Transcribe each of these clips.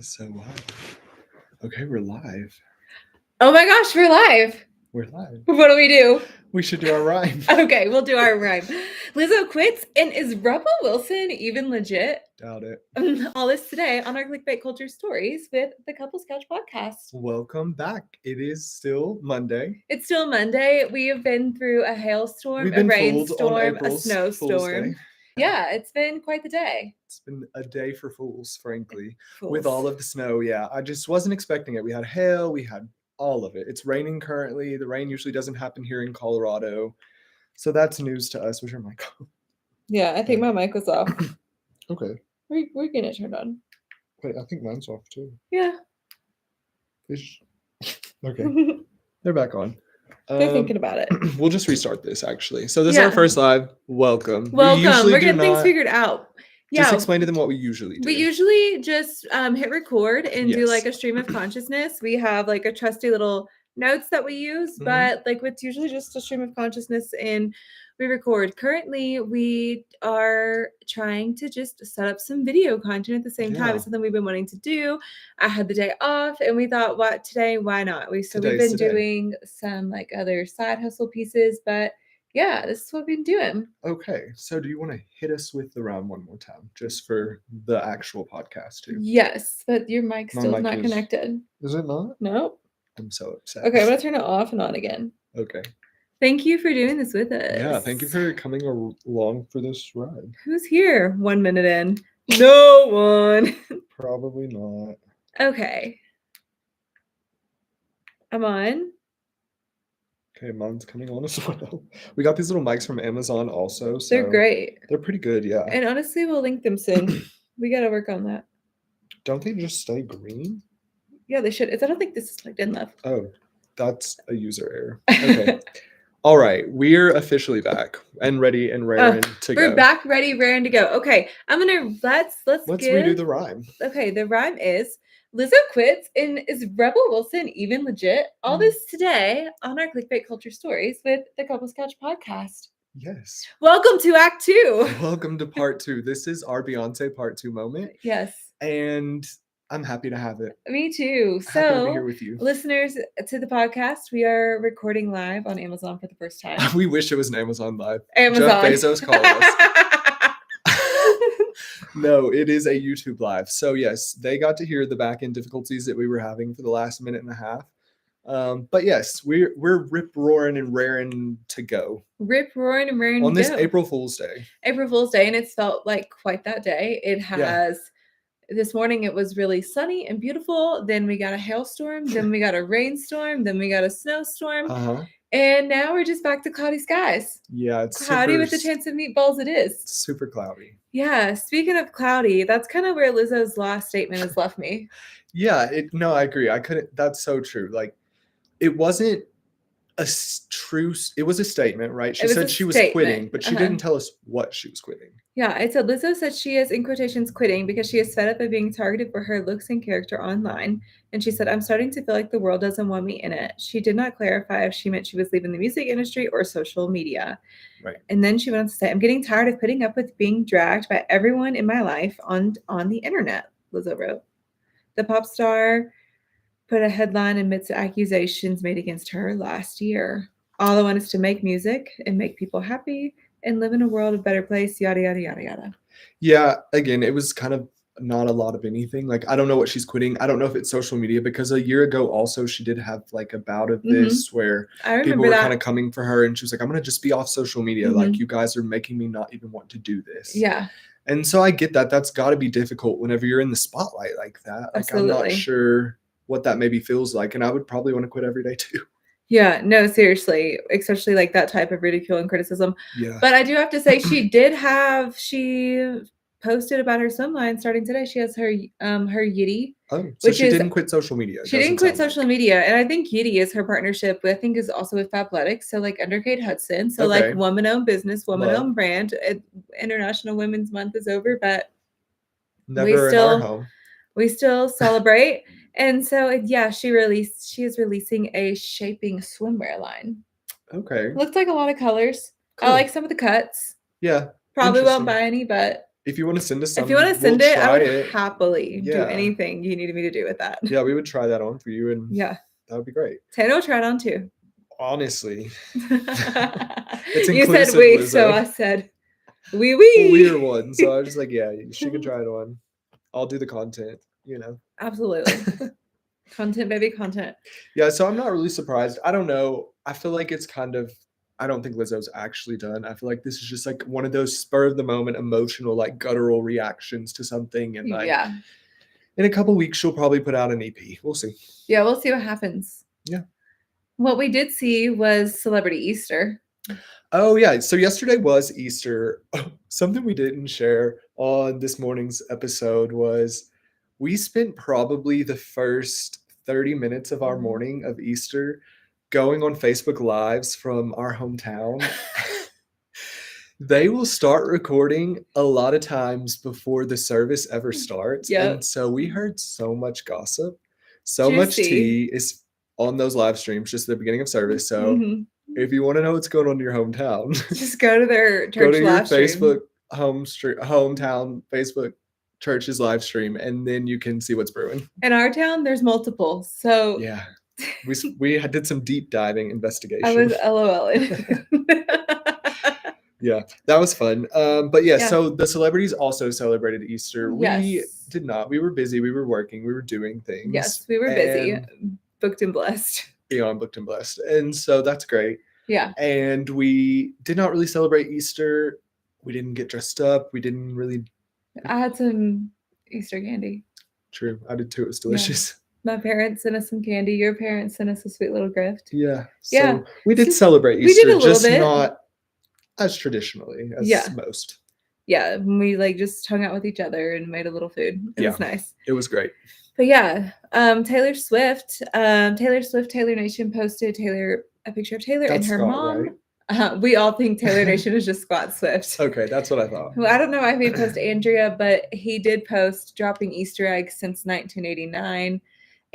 So wild. Okay, we're live. Oh my gosh, we're live. We're live. What do we do? We should do our rhyme. Okay, we'll do our rhyme. Lizzo quits, and is Rebel Wilson even legit? Doubt it. All this today on our Clickbait Culture Stories with the Couples Couch podcast. Welcome back. It is still Monday. It's still Monday. We have been through a hailstorm, We've a been fooled on rainstorm, a April's Fool's snowstorm. Day. Yeah, it's been quite the day. It's been a day for fools, frankly. Fools. With all of the snow, yeah. I just wasn't expecting it. We had hail, we had all of it. It's raining currently. The rain usually doesn't happen here in Colorado. So that's news to us. Was your mic on? Yeah, I think my mic was off. Okay. We're getting it turned on. Wait, I think mine's off too. Yeah. Okay. They're back on. They're thinking about it. We'll just restart this actually. So this is our first live. Welcome. Welcome. We're getting things figured out. Yeah. Just explain to them what we usually do. We usually just hit record and do like a stream of consciousness. We have like a trusty little notes that we use, but like it's usually just a stream of consciousness and we record. Currently, we are trying to just set up some video content at the same time. It's something we've been wanting to do. I had the day off and we thought, what today? Why not? We've been doing some like other side hustle pieces, but yeah, this is what we've been doing. Okay, so do you want to hit us with the round one more time, just for the actual podcast too? Yes, but your mic still is not connected. Is it not? Nope. I'm so upset. Okay, I'm gonna turn it off and on again. Okay. Thank you for doing this with us. Yeah, thank you for coming along for this ride. Who's here 1 minute in? No one. Probably not. Okay. I'm on. Okay, mine's coming on as well. We got these little mics from Amazon also. So they're great. They're pretty good, yeah. And honestly, we'll link them soon. We got to work on that. Don't they just stay green? Yeah, they should. I don't think this is plugged in enough. Oh, that's a user error. Okay. All right, we're officially back and ready and raring to go. We're back, ready, raring to go. Okay, I'm gonna let's redo the rhyme. Okay, the rhyme is Lizzo quits, and is Rebel Wilson even legit? All this today on our Clickbait Culture Stories with the Couples Couch podcast. Yes. Welcome to Act 2. Welcome to Part 2. This is our Beyonce Part 2 moment. Yes. And I'm happy to have it. Me too. Happy to be here with you. Listeners to the podcast, we are recording live on Amazon for the first time. We wish it was an Amazon Live. Amazon. Jeff Bezos called us. No, it is a YouTube Live. So yes, they got to hear the back-end difficulties that we were having for the last minute and a half. But yes, we're rip-roaring and raring to go. Rip-roaring and raring on to this go. April Fool's Day. April Fool's Day, and it's felt like quite that day. It has... Yeah. This morning it was really sunny and beautiful. Then we got a hailstorm. Then we got a rainstorm. Then we got a snowstorm. And now we're just back to cloudy skies. Yeah, it's cloudy with a chance of meatballs. It is super cloudy. Yeah. Speaking of cloudy, that's kind of where Lizzo's last statement has left me. Yeah. No, I agree. I couldn't. That's so true. Like, it wasn't a true. It was a statement, right? She said she was quitting, but she didn't tell us what she was quitting. Yeah, I said Lizzo said she is, in quotations, quitting because she is fed up of being targeted for her looks and character online. And she said, I'm starting to feel like the world doesn't want me in it. She did not clarify if she meant she was leaving the music industry or social media. Right. And then she went on to say, I'm getting tired of putting up with being dragged by everyone in my life on the internet, Lizzo wrote. The pop star put a headline amidst accusations made against her last year. All I want is to make music and make people happy and live in a world, a better place, yada, yada, yada, yada. Yeah, again, it was kind of not a lot of anything. Like, I don't know what she's quitting. I don't know if it's social media, because a year ago also she did have like a bout of this where people were kind of coming for her and she was like, I'm going to just be off social media. Like, you guys are making me not even want to do this. Yeah. And so I get that. That's got to be difficult whenever you're in the spotlight like that. Like, absolutely. I'm not sure what that maybe feels like. And I would probably want to quit every day too. Yeah, no, seriously, especially like that type of ridicule and criticism. Yeah. But I do have to say she posted about her swim line starting today. She has her Yiddy. Oh, so she didn't quit social media. She didn't quit social media. And I think Yiddy is her partnership, I think, is also with Fabletics. So like under Kate Hudson. So like woman-owned business, woman-owned brand. International Women's Month is over, but never in our home. We still celebrate. And so, yeah, she is releasing a shaping swimwear line. Okay. Looks like a lot of colors. Cool. I like some of the cuts. Yeah. Probably won't buy any, but If you want to send us some, if you want to send it, I would happily do anything you needed me to do with that. Yeah, we would try that on for you, and yeah, that would be great. Tanner will try it on too. Honestly, it's inclusive. You said we, Lizzo. So I said we. Well, we are one, so I was just like, yeah, she can try it on. I'll do the content, you know. Absolutely. Content, baby, content. Yeah, so I'm not really surprised. I don't know. I feel like it's kind of, I don't think Lizzo's actually done. I feel like this is just like one of those spur of the moment emotional, like guttural reactions to something. And like, in a couple weeks, she'll probably put out an EP. We'll see. Yeah, we'll see what happens. Yeah. What we did see was Celebrity Easter. Oh, yeah. So yesterday was Easter. Something we didn't share on this morning's episode was we spent probably the first 30 minutes of our morning of Easter going on Facebook Lives from our hometown. They will start recording a lot of times before the service ever starts. Yep. And so we heard so much gossip, so much tea is on those live streams just at the beginning of service. So if you want to know what's going on in your hometown, just go to their church, go to your Facebook hometown Facebook church's live stream, and then you can see what's brewing. In our town, there's multiple. So yeah, we did some deep diving investigation. I was LOLing. Yeah, that was fun. But yeah, so the celebrities also celebrated Easter. Yes. We did not. We were busy. We were working. We were doing things. Yes, we were busy. Booked and blessed. Beyond booked and blessed. And so that's great. Yeah. And we did not really celebrate Easter. We didn't get dressed up. We didn't really. I had some Easter candy. True. I did too. It was delicious. Yeah. My parents sent us some candy. Your parents sent us a sweet little gift. Yeah. So we did celebrate Easter. We did a little bit. Not as traditionally as most. Yeah. We like just hung out with each other and made a little food. It was nice. It was great. But yeah, Taylor Swift, Taylor Nation posted a picture of Taylor and her mom. Right? We all think Taylor Nation is just Squat Swift. Okay, that's what I thought. Well, I don't know why he posted Andrea, but he did post dropping Easter eggs since 1989.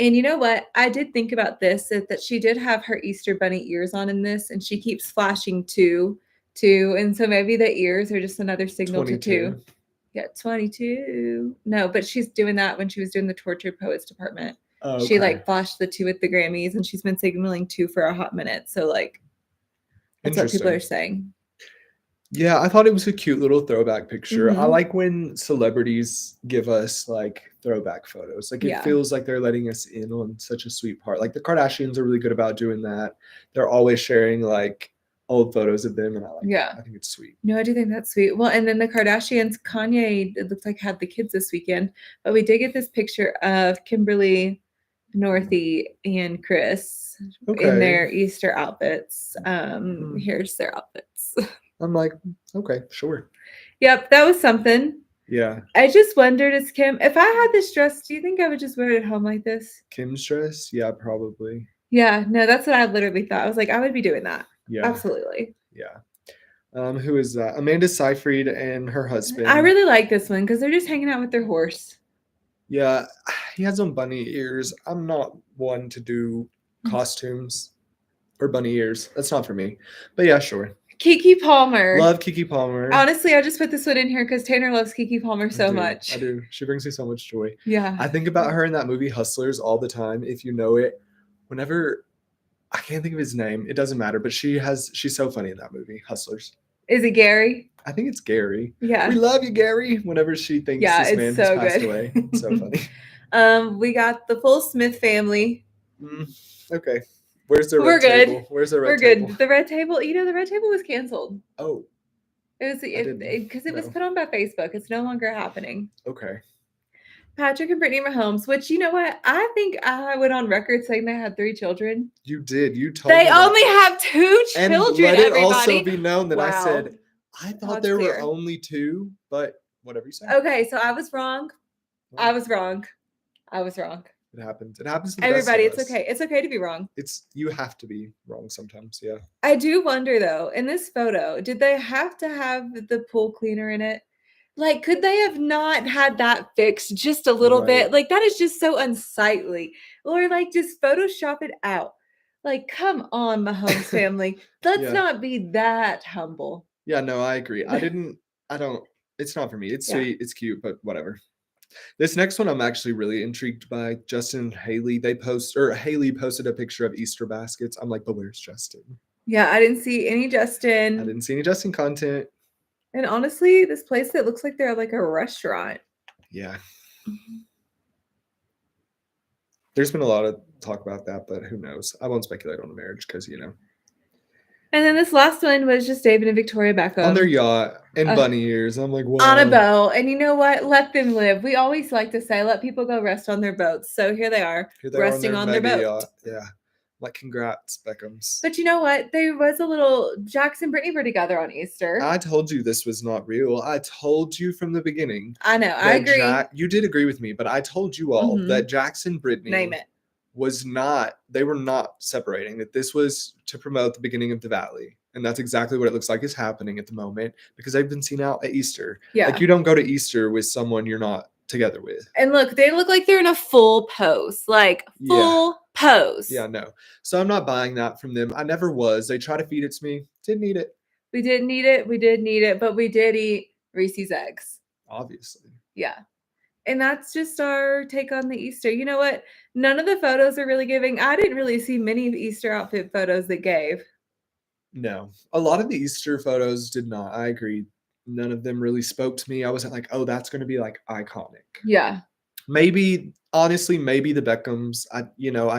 And you know what? I did think about this, that she did have her Easter bunny ears on in this, and she keeps flashing two. And so maybe the ears are just another signal 22. To 2. Yeah, 22. No, but she's doing that when she was doing the Tortured Poets Department. Oh, okay. She like flashed the 2 at the Grammys, and she's been signaling 2 for a hot minute. So like, that's what people are saying. Yeah, I thought it was a cute little throwback picture. I like when celebrities give us like throwback photos. Like it feels like they're letting us in on such a sweet part. Like the Kardashians are really good about doing that. They're always sharing like old photos of them, and I think it's sweet. No, I do think that's sweet. Well, and then the Kardashians, Kanye, it looks like had the kids this weekend, but we did get this picture of Kimberly, Northie, and Chris in their Easter outfits. Here's their outfits. I'm like, okay, sure. Yep, that was something. Yeah. I just wondered, as Kim, if I had this dress, do you think I would just wear it at home like this? Kim's dress? Yeah, probably. Yeah, no, that's what I literally thought. I was like, I would be doing that. Yeah, absolutely. Yeah. Who is that? Amanda Seyfried and her husband. I really like this one because they're just hanging out with their horse. Yeah, he has on bunny ears. I'm not one to do costumes or bunny ears. That's not for me. But yeah, sure. Keke Palmer. Love Keke Palmer. Honestly, I just put this one in here because Tanner loves Keke Palmer so much. I do. She brings me so much joy. Yeah. I think about her in that movie Hustlers all the time. If you know it, whenever. I can't think of his name. It doesn't matter, but she's so funny in that movie, Hustlers. Is it Gary? I think it's Gary. Yeah. We love you, Gary. Whenever she thinks this man has passed away. It's so funny. We got the full Smith family. Okay. Where's the red table? Where's the red table? We're good. The red table, the red table was canceled. Oh. It was because it was put on by Facebook. It's no longer happening. Okay. Patrick and Brittany Mahomes, which, you know what? I think I went on record saying they had 3 children. You did. You told me. They only have 2 children, and let it also be known that I said, I thought there were only 2, but whatever you say. Okay, so I was wrong. I was wrong. It happens. It happens to everybody. It's okay. It's okay to be wrong. You have to be wrong sometimes. Yeah. I do wonder though, in this photo, did they have to have the pool cleaner in it? Like, could they have not had that fixed just a little bit? Like, that is just so unsightly. Or, like, just Photoshop it out. Like, come on, Mahomes family. Let's not be that humble. Yeah, no, I agree. I don't It's not for me. It's sweet. It's cute, but whatever. This next one I'm actually really intrigued by. Justin and Haley, Haley posted a picture of Easter baskets. I'm like, but where's Justin? Yeah, I didn't see any Justin. I didn't see any Justin content. And honestly, this place, it looks like they're like a restaurant. Yeah. There's been a lot of talk about that, but who knows? I won't speculate on the marriage because, you know. And then this last one was just David and Victoria Beckham. On their yacht and bunny ears. I'm like, wow. On a boat. And you know what? Let them live. We always like to say, let people go rest on their boats. So here they are, resting on their boat. Yacht. Yeah. Like, congrats, Beckhams. But you know what? There was a little Jax and Brittany were together on Easter. I told you this was not real. I told you from the beginning. I know. I agree. You did agree with me, but I told you all that Jax and Brittany Name it. They were not separating, that this was to promote the beginning of the Valley. And that's exactly what it looks like is happening at the moment because they've been seen out at Easter. Yeah. Like, you don't go to Easter with someone you're not together with. And look, they look like they're in a full pose, like full pose. Yeah, no. So I'm not buying that from them. I never was. They try to feed it to me. Didn't eat it. We didn't eat it. We did need it, but we did eat Reese's eggs. Obviously. Yeah. And that's just our take on the Easter. You know what? None of the photos are really giving. I didn't really see many Easter outfit photos that gave. No. A lot of the Easter photos did not. I agree. None of them really spoke to me. I wasn't like, oh, that's going to be like iconic. Yeah. Maybe, honestly, maybe the Beckhams. I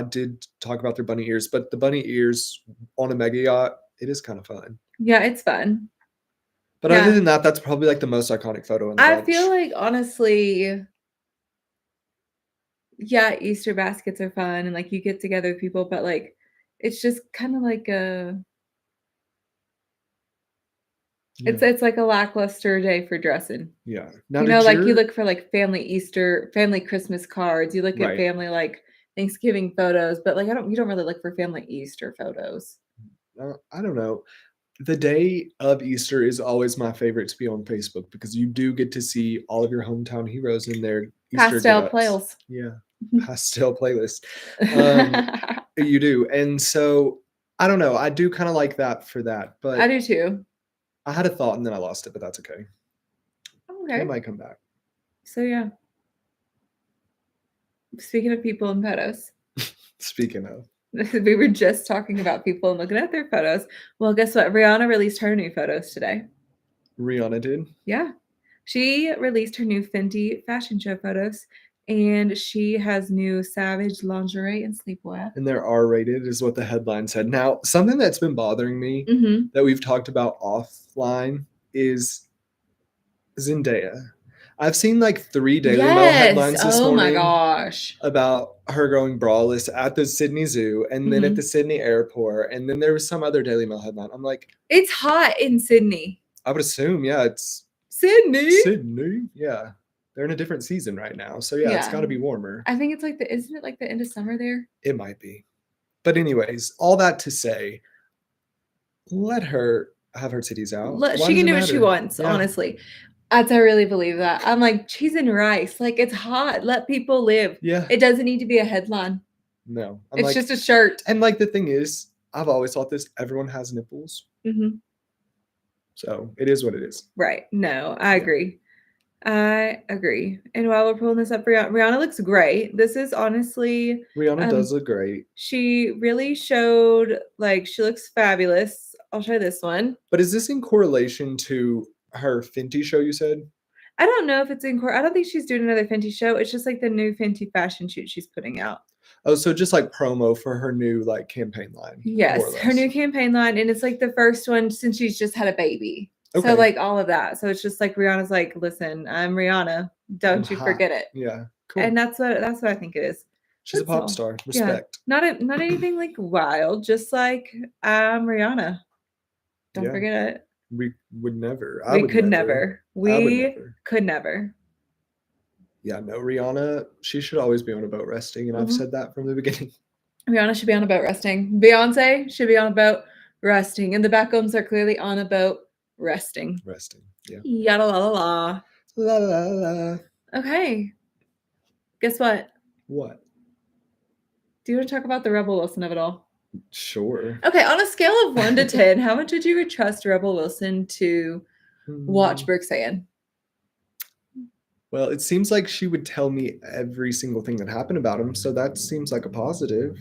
did talk about their bunny ears, but the bunny ears on a mega yacht, it is kind of fun. Yeah, it's fun. But other than that, that's probably like the most iconic photo in the bunch. I feel like, honestly, Easter baskets are fun and like you get together with people, but like it's just kind of like it's like a lackluster day for dressing. Yeah. Now, you look for like family Christmas cards. You look at family like Thanksgiving photos, but like you don't really look for family Easter photos. I don't know. The day of Easter is always my favorite to be on Facebook because you do get to see all of your hometown heroes in their Easter pastel playlists. Yeah. Pastel playlist. You do. And so I don't know. I do kind of like that for that, but I do too. I had a thought and then I lost it, but that's okay. Okay. It might come back. So yeah. Speaking of people and photos. Speaking of. We were just talking about people and looking at their photos. Well, guess what? Rihanna released her new photos today. Rihanna did? Yeah. She released her new Fenty fashion show photos. And she has new Savage lingerie and sleepwear. And they're R-rated is what the headline said. Now, something that's been bothering me that we've talked about offline is Zendaya. I've seen like 3 Daily Mail headlines this morning. Oh my gosh. About her going braless at the Sydney Zoo and then at the Sydney airport. And then there was some other Daily Mail headline. I'm like, it's hot in Sydney. I would assume, it's Sydney. Yeah. They're in a different season right now. So yeah. It's got to be warmer. I think it's like isn't it like the end of summer there? It might be. But anyways, all that to say, let her have her titties out. She can do what she wants, honestly. I really believe that. I'm like, cheese and rice. Like, it's hot. Let people live. Yeah. It doesn't need to be a headline. No. It's just a shirt. And like the thing is, I've always thought this, everyone has nipples. So it is what it is. Right. No, I agree. I agree. And while we're pulling this up, Rihanna looks great. This is honestly... Rihanna does look great. She really showed, like, she looks fabulous. I'll try this one. But is this in correlation to her Fenty show you said? I don't know if it's in I don't think she's doing another Fenty show. It's just like the new Fenty fashion shoot she's putting out. Oh, so just like promo for her new like campaign line. Yes, her new campaign line. And it's like the first one since she's just had a baby. Okay. So like all of that. So it's just like Rihanna's like, listen, I'm Rihanna. Don't you forget it. Yeah. Cool. And that's what I think it is. She's a pop star. Respect. Yeah. Not anything like wild, just like I'm Rihanna. Don't forget it. We would never. We could never. We could never. Yeah, no, Rihanna, she should always be on a boat resting. And I've said that from the beginning. Rihanna should be on a boat resting. Beyonce should be on a boat resting. And the Beckhams are clearly on a boat resting. Yeah. Yada la la la. La la la. Okay. Guess what? What? Do you want to talk about the Rebel Wilson of it all? Sure. Okay, on a scale of 1 to 10, how much would you trust Rebel Wilson to watch Brooke Sayin? Well, it seems like she would tell me every single thing that happened about him, so that seems like a positive.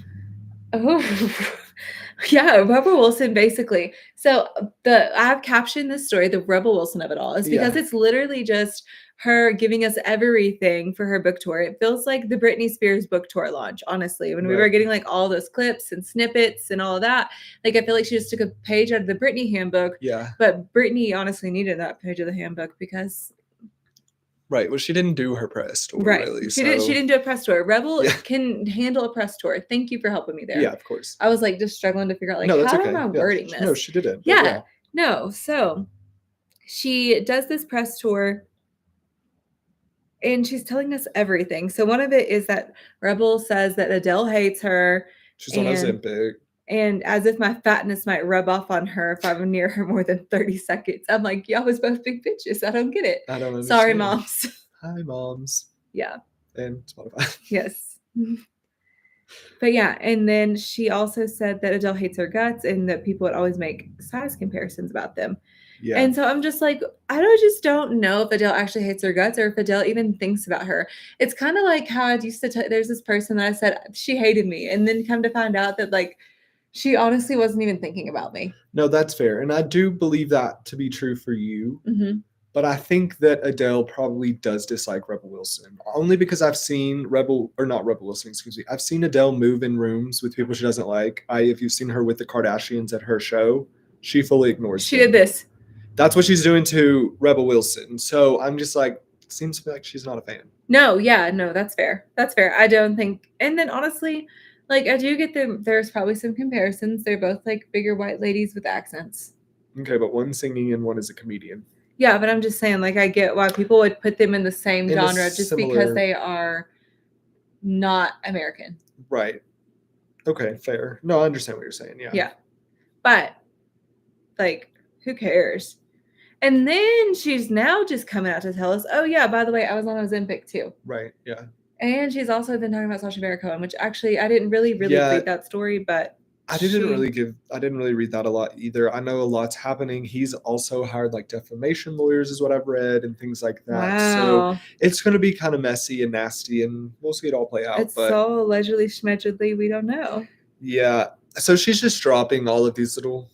Oh, yeah, Rebel Wilson, basically. So I've captioned this story, the Rebel Wilson of it all, is because it's literally just her giving us everything for her book tour. It feels like the Britney Spears book tour launch, honestly. When we were getting like all those clips and snippets and all of that, like I feel like she just took a page out of the Britney handbook. Yeah. But Britney honestly needed that page of the handbook because right. Well, she didn't do her press tour, really. She didn't do a press tour. Rebel can handle a press tour. Thank you for helping me there. Yeah, of course. I was like just struggling to figure out like how am I wording this? No, she didn't. Yeah. No. So she does this press tour and she's telling us everything. So one of it is that Rebel says that Adele hates her. She's on Ozempic. And as if my fatness might rub off on her if I'm near her more than 30 seconds. I'm like, y'all was both big bitches. I don't get it. I don't understand. Sorry, moms. Hi, moms. Yeah. And Spotify. Yes. But yeah, and then she also said that Adele hates her guts and that people would always make size comparisons about them. Yeah. And so I'm just like, just don't know if Adele actually hates her guts or if Adele even thinks about her. It's kind of like how I used to there's this person that I said she hated me, and then come to find out that like she honestly wasn't even thinking about me. No, that's fair. And I do believe that to be true for you. Mm-hmm. But I think that Adele probably does dislike Rebel Wilson. Only because I've seen I've seen Adele move in rooms with people she doesn't like. If you've seen her with the Kardashians at her show, she fully ignores them. She did this. That's what she's doing to Rebel Wilson. So I'm just like, it seems like she's not a fan. No, that's fair. That's fair. I don't think. And then honestly, like I do get there's probably some comparisons. They're both like bigger white ladies with accents. Okay, but one's singing and one is a comedian. Yeah, but I'm just saying, like, I get why people would put them in the same genre just because they are not American. Right. Okay, fair. No, I understand what you're saying. Yeah. Yeah. But, like, who cares? And then she's now just coming out to tell us, oh, yeah, by the way, I was on Ozempic too. Right, yeah. And she's also been talking about Sacha Baron Cohen, which actually I didn't really read that story, but I didn't really read that a lot either. I know a lot's happening. He's also hired like defamation lawyers is what I've read and things like that. Wow. So it's going to be kind of messy and nasty and we'll see it all play out. It's so allegedly, schmedgedly, we don't know. Yeah. So she's just dropping all of these little...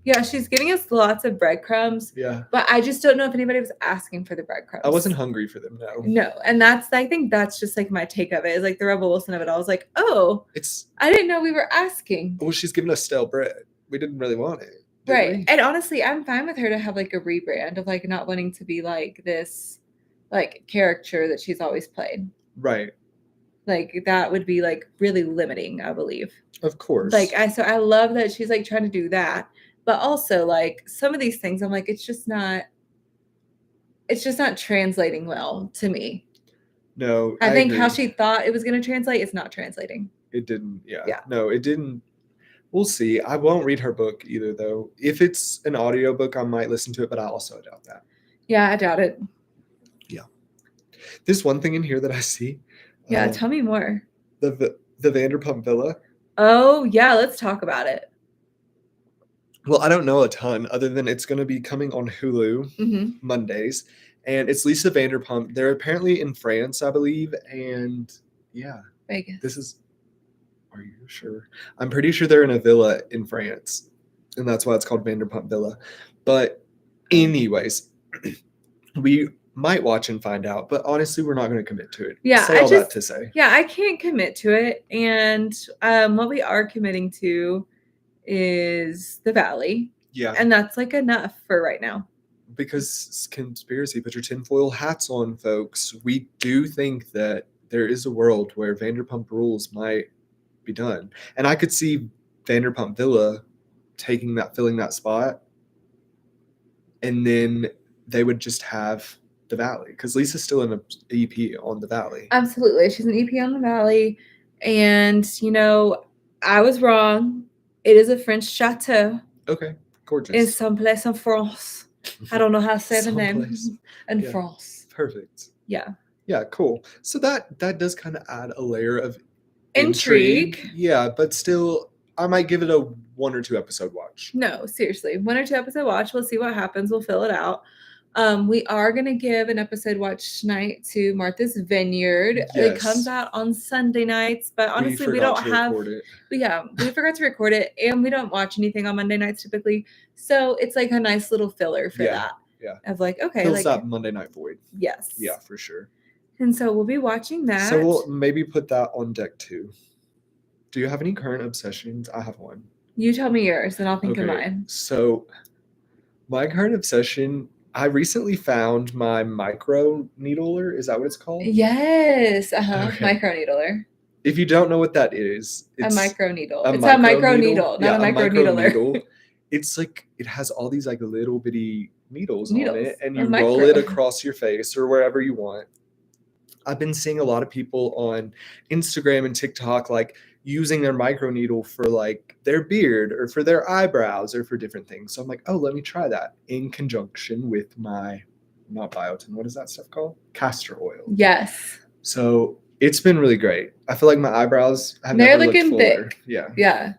Yeah, she's giving us lots of breadcrumbs. Yeah. But I just don't know if anybody was asking for the breadcrumbs. I wasn't hungry for them, no. No. And I think that's just like my take of it. Is like the Rebel Wilson of it all. I was like, I didn't know we were asking. Well, she's giving us stale bread. We didn't really want it. Right. We? And honestly, I'm fine with her to have like a rebrand of like not wanting to be like this like character that she's always played. Right. Like that would be like really limiting, I believe. Of course. Like I love that she's like trying to do that. But also, like, some of these things, I'm like, it's just not translating well to me. No, I think agree. How she thought it was going to translate is not translating. It didn't, yeah. No, it didn't. We'll see. I won't read her book either, though. If it's an audiobook, I might listen to it, but I also doubt that. Yeah, I doubt it. Yeah. There's one thing in here that I see. Yeah, tell me more. The Vanderpump Villa. Oh, yeah, let's talk about it. Well, I don't know a ton other than it's going to be coming on Hulu Mondays. And it's Lisa Vanderpump. They're apparently in France, I believe. And yeah. Vegas. Are you sure? I'm pretty sure they're in a villa in France. And that's why it's called Vanderpump Villa. But anyways, we might watch and find out. But honestly, we're not going to commit to it. Yeah. That to say. Yeah, I can't commit to it. And what we are committing to is the Valley. Yeah. And that's like enough for right now. Because it's conspiracy, put your tinfoil hats on, folks. We do think that there is a world where Vanderpump Rules might be done. And I could see Vanderpump Villa filling that spot. And then they would just have the Valley. Because Lisa's still an EP on the Valley. Absolutely. She's an EP on the Valley. And, I was wrong. It is a French chateau. Okay, gorgeous. In some place in France. I don't know how to say the name. In France. Perfect. Yeah. Yeah, cool. So that does kind of add a layer of intrigue. Yeah, but still, I might give it a 1 or 2 episode watch. No, seriously. 1 or 2 episode watch. We'll see what happens. We'll fill it out. We are going to give an episode watch tonight to Martha's Vineyard. Yes. It comes out on Sunday nights, but honestly, we don't have it. Yeah, we forgot to record it, and we don't watch anything on Monday nights typically. So it's like a nice little filler for that. Yeah. Of like, okay. Fills that Monday night void. Yes. Yeah, for sure. And so we'll be watching that. So we'll maybe put that on deck too. Do you have any current obsessions? I have one. You tell me yours, and I'll think of mine. So my current obsession, I recently found my microneedler. Is that what it's called? Yes. Okay. Microneedler. If you don't know what that is, it's a microneedle. It's a microneedle, not a microneedler. It's like it has all these like little bitty needles on it, and you roll it across your face or wherever you want. I've been seeing a lot of people on Instagram and TikTok like using their microneedle for like their beard or for their eyebrows or for different things. So I'm like, oh, let me try that in conjunction with my, not biotin, what is that stuff called? Castor oil. Yes. So it's been really great. I feel like my eyebrows have They're never looking looked fuller. Thick. Yeah. Yeah.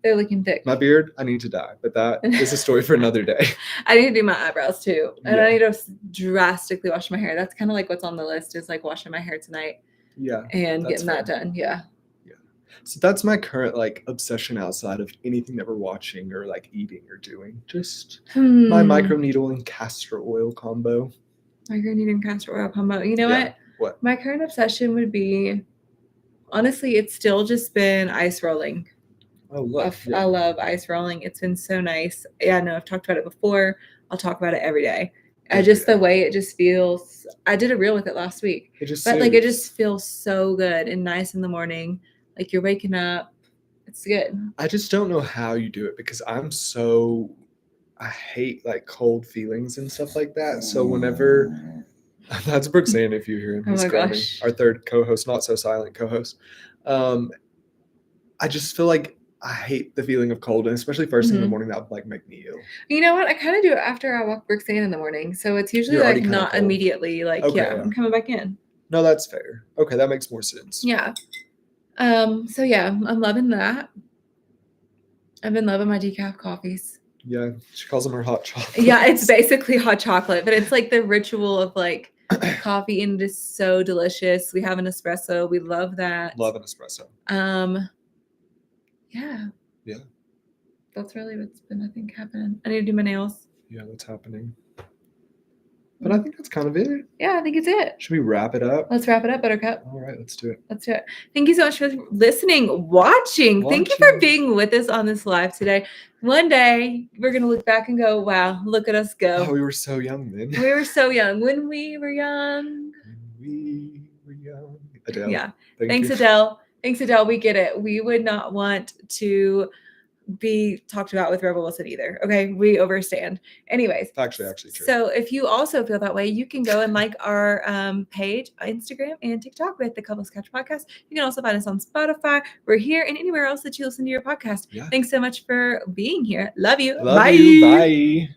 They're looking thick. My beard, I need to dye, but that is a story for another day. I need to do my eyebrows too. And I need to drastically wash my hair. That's kind of like what's on the list is like washing my hair tonight. Yeah. And getting that done. Yeah. Yeah. So that's my current like obsession outside of anything that we're watching or like eating or doing. Just my microneedle and castor oil combo. Microneedle and castor oil combo. You know what? What? My current obsession would be, honestly, it's still just been ice rolling. Oh, look. I love ice rolling. It's been so nice. Yeah, no, I've talked about it before. I'll talk about it every day. The way it just feels. I did a reel with it last week. It just feels so good and nice in the morning. Like you're waking up. It's good. I just don't know how you do it because I hate like cold feelings and stuff like that. So whenever, that's Brooke saying if you hear him, he's screaming. Our third co-host, not so silent co-host. I just feel like I hate the feeling of cold, and especially first thing in the morning, that would like make me ill. You know what? I kind of do it after I walk Brooks in the morning, so it's usually like not cold. Immediately. Like I'm coming back in. No, that's fair. Okay, that makes more sense. Yeah. So yeah, I'm loving that. I've been loving my decaf coffees. Yeah, she calls them her hot chocolate. Yeah, it's basically hot chocolate, but it's like the ritual of like coffee, and it is so delicious. We have an espresso. We love that. Love an espresso. Yeah. That's really what's been, I think, happening. I need to do my nails. Yeah, that's happening. But I think that's kind of it. Yeah, I think it's it. Should we wrap it up? Let's wrap it up, Buttercup. All right, let's do it. Let's do it. Thank you so much for listening, watching. Thank you for being with us on this live today. One day, we're going to look back and go, wow, look at us go. Oh, we were so young then. We were so young. When we were young. Adele. Yeah. Thanks, Adele. Thanks, Adele. We get it. We would not want to be talked about with Rebel Wilson either. Okay, we overstand. Anyways, actually true. So if you also feel that way, you can go and like our page, Instagram and TikTok with the Couples Couch Podcast. You can also find us on Spotify. We're here and anywhere else that you listen to your podcast. Yeah. Thanks so much for being here. Love you. Bye.